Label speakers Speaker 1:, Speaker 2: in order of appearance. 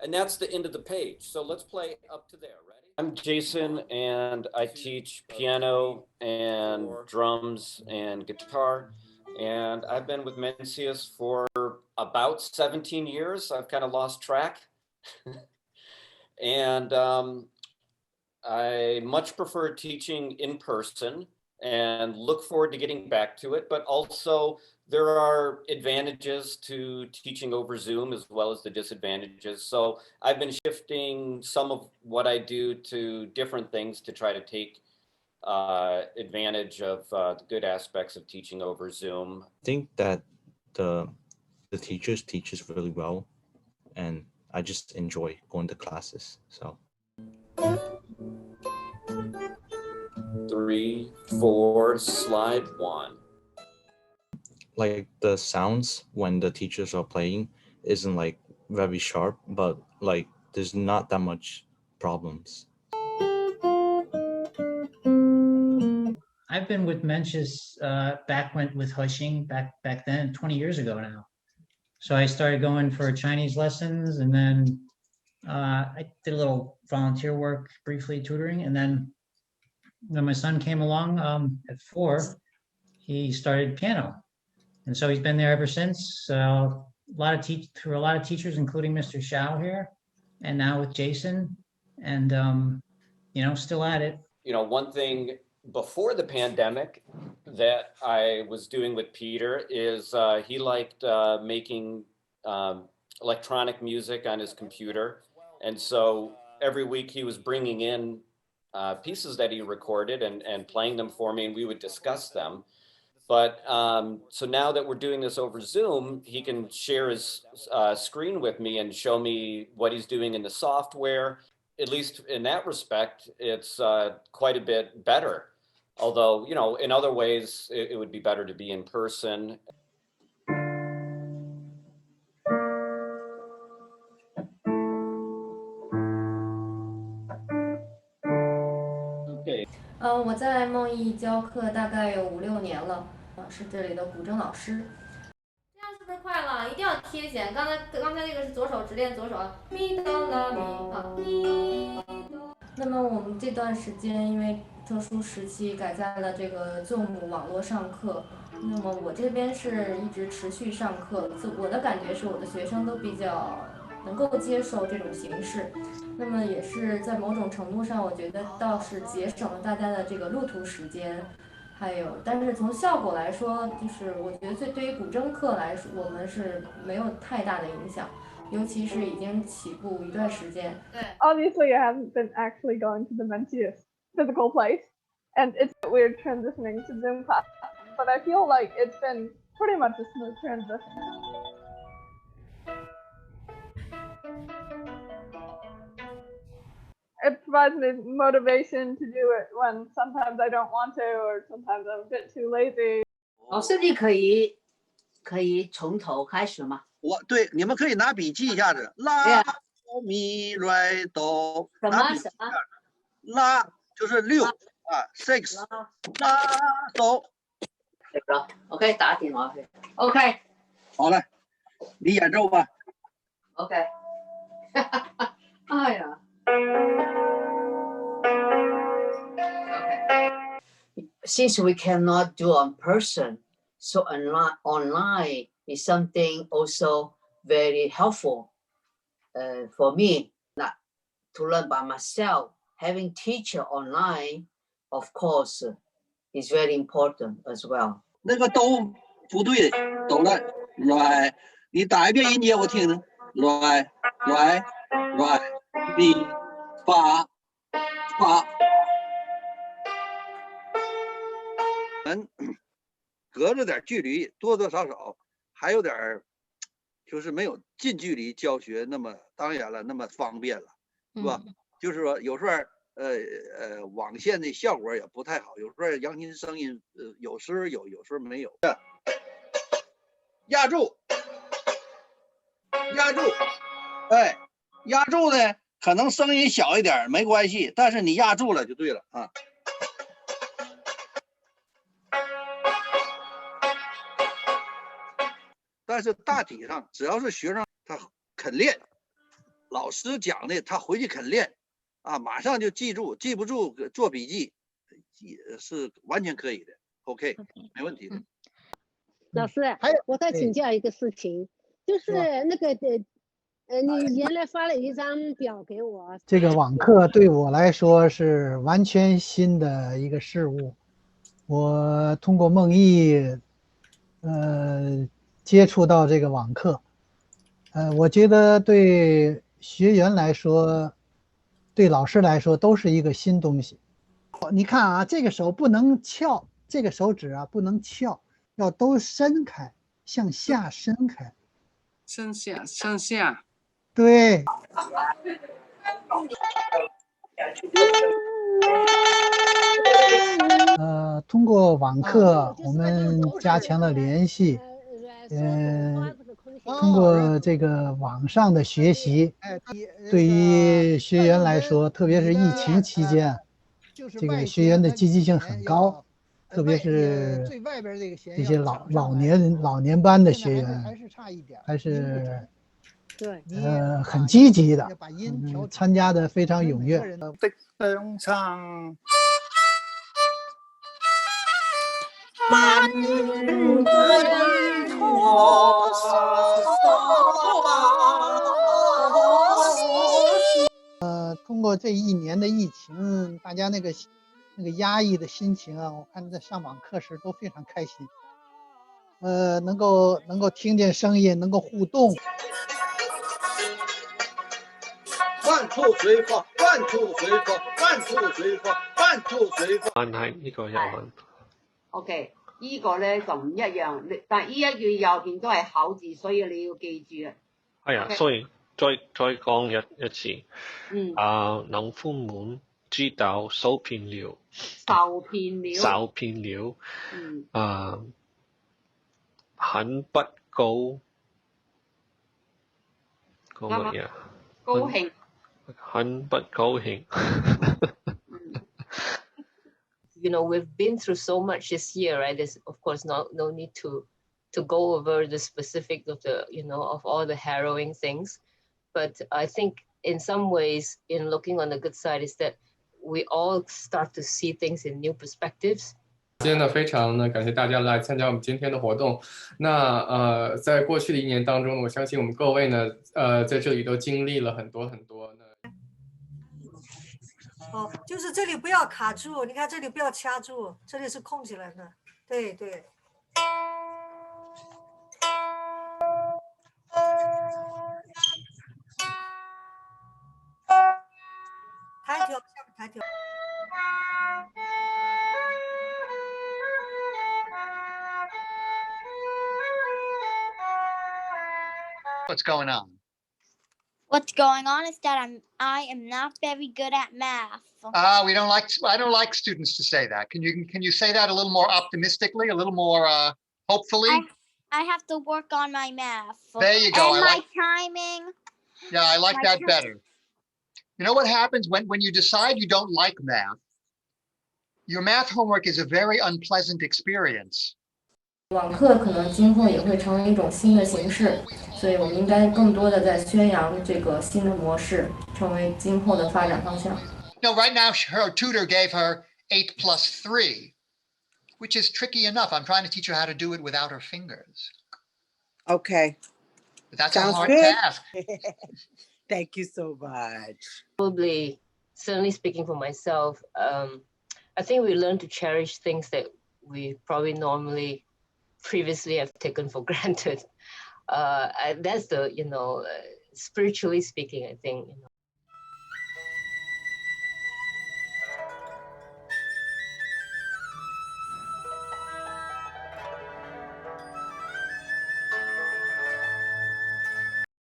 Speaker 1: And that's the end of the page. So let's play up to there. Ready? I'm Jason, and I teach piano and drums and guitar. And I've been with Mencius for about 17 years. I've kind of lost track. And I much prefer teaching in person and look forward to getting back to it. But also, there are advantages to teaching over Zoom as well as the disadvantages. So I've been shifting some of what I do to different things to try to take advantage of the good aspects of teaching over Zoom.
Speaker 2: I think that the teachers teaches really well, and I just enjoy going to classes. So
Speaker 1: 3, 4, slide 1.
Speaker 2: like the sounds when the teachers are playing isn't like very sharp, but like there's not that much problems.
Speaker 3: I've been with Mencius back with Hushing back then, 20 years ago now. So I started going for Chinese lessons, and then I did a little volunteer work, briefly tutoring, and then when my son came along at 4, he started piano, and so he's been there ever since. Through a lot of teachers, including Mr. Xiao here, and now with Jason, and still at it.
Speaker 1: One thing before the pandemic that I was doing with Peter is he liked making electronic music on his computer. And so every week he was bringing in pieces that he recorded and playing them for me, and we would discuss them. But so now that we're doing this over Zoom, he can share his screen with me and show me what he's doing in the software. At least in that respect, it's quite a bit better. Although, in other ways, it would be better to be in person. Okay.
Speaker 4: 我在贸易教课大概有5、6年了，是这里的古筝老师。这样是不是快了？一定要贴弦。刚才那个是左手只练左手啊，咪哆啦咪啊咪。那么我们这段时间因为特殊时期改在了这个 Zoom 网络上课，那么我这边是一直持续上课。我的感觉是我的学生都比较能够接受这种形式，那么也是在某种程度上，我觉得倒是节省了大家的这个路途时间。但是从效果来说，就是我觉得对于古筝课来说，我们是没有太大的影响。尤其是已经起步一段时间。对。
Speaker 5: Obviously, I haven't been actually going to the Mencius physical place, and it's weird transitioning to Zoom class, but I feel like it's been pretty much a smooth transition. It provides me motivation to do it when sometimes I don't want to, or sometimes I'm a bit too lazy.
Speaker 6: 老师，你可以从头开始吗？
Speaker 7: 对，你们可以拿笔记一下子，拉咪来哆，
Speaker 6: 什么？
Speaker 7: 拉就是6啊 ，6， 拉哆。
Speaker 6: OK， 打电话去。OK。
Speaker 7: 好了，你演奏吧。
Speaker 6: OK。哎呀。Okay. Since we cannot do in person, so online is something also very helpful for me. Not to learn by myself. Having teacher online, of course, is very important as well.
Speaker 7: 那个都不对，抖了，来，你打一遍音节我听听，来，咪，发。隔着点距离，多多少少还有点就是没有近距离教学那么当然了那么方便了，是吧？就是说有时候网线的效果也不太好，有时候扬琴声音有时候有，有时候没有。压住，哎，压住呢，可能声音小一点没关系，但是你压住了就对了啊。但是大体上，只要是学生他肯练，老师讲的他回去肯练啊，马上就记住，记不住做笔记，是完全可以的。OK， 没问题的。
Speaker 8: 老师，
Speaker 9: 还有
Speaker 8: 我再请教一个事情，就是那个你原来发了一张表给我，
Speaker 9: 这个网课对我来说是完全新的一个事物。我通过梦艺，接触到这个网课，我觉得对学员来说，对老师来说都是一个新东西。你看啊，这个手不能翘，这个手指啊不能翘，要都伸开，向下伸开。
Speaker 10: 向下。
Speaker 9: 对。通过网课，我们加强了联系。通过这个网上的学习，对于学员来说，特别是疫情期间，这个学员的积极性很高，特别是这些老年班的学员，还是很积极的，参加的非常踊跃。通过这1年的疫情，大家那个压抑的心情啊，我看在上网课时都非常开心。能够听见声音，能够互动。
Speaker 7: one two three four one two three four one two three four one two three four。
Speaker 11: 係呢個有問。
Speaker 12: OK， 呢個咧就唔一樣，但係呢一句右邊都係口字，所以你要記住啊。
Speaker 11: 係啊，所以再講一次。能豐滿知道受騙了。受騙了。很不高。講乜嘢？
Speaker 12: 高興。
Speaker 11: 很不高興。
Speaker 13: You know, we've been through so much this year, right? There's of course no need to go over the specifics of of all the harrowing things, but I think in some ways, in looking on the good side, is that we all start to see things in new perspectives.
Speaker 14: 今天呢，非常呢感谢大家来参加我们今天的活动。那在过去的1年当中，我相信我们各位呢，在这里都经历了很多呢。
Speaker 15: 哦，就是这里不要卡住，你看这里不要掐住，这里是空起来的。对对。抬头，下面抬头。
Speaker 16: What's going on?
Speaker 17: What's going on is that I am not very good at math.
Speaker 16: I don't like students to say that. Can you say that a little more optimistically, a little more hopefully?
Speaker 17: I have to work on my math.
Speaker 16: There you go.
Speaker 17: And my timing.
Speaker 16: Yeah, I like that better. You know what happens when you decide you don't like math? Your math homework is a very unpleasant experience.
Speaker 4: 网课可能今后也会成为一种新的形式，所以我们应该更多的在宣扬这个新的模式，成为今后的发展方向。
Speaker 16: No, right now her tutor gave her 8 plus 3, which is tricky enough. I'm trying to teach her how to do it without her fingers.
Speaker 18: Okay.
Speaker 16: But that's
Speaker 18: Sounds
Speaker 16: a hard
Speaker 18: good.
Speaker 16: task.
Speaker 18: Thank you so much.
Speaker 13: Probably, certainly speaking for myself, I think we learn to cherish things that we probably previously have taken for granted. That's the, spiritually speaking, I think,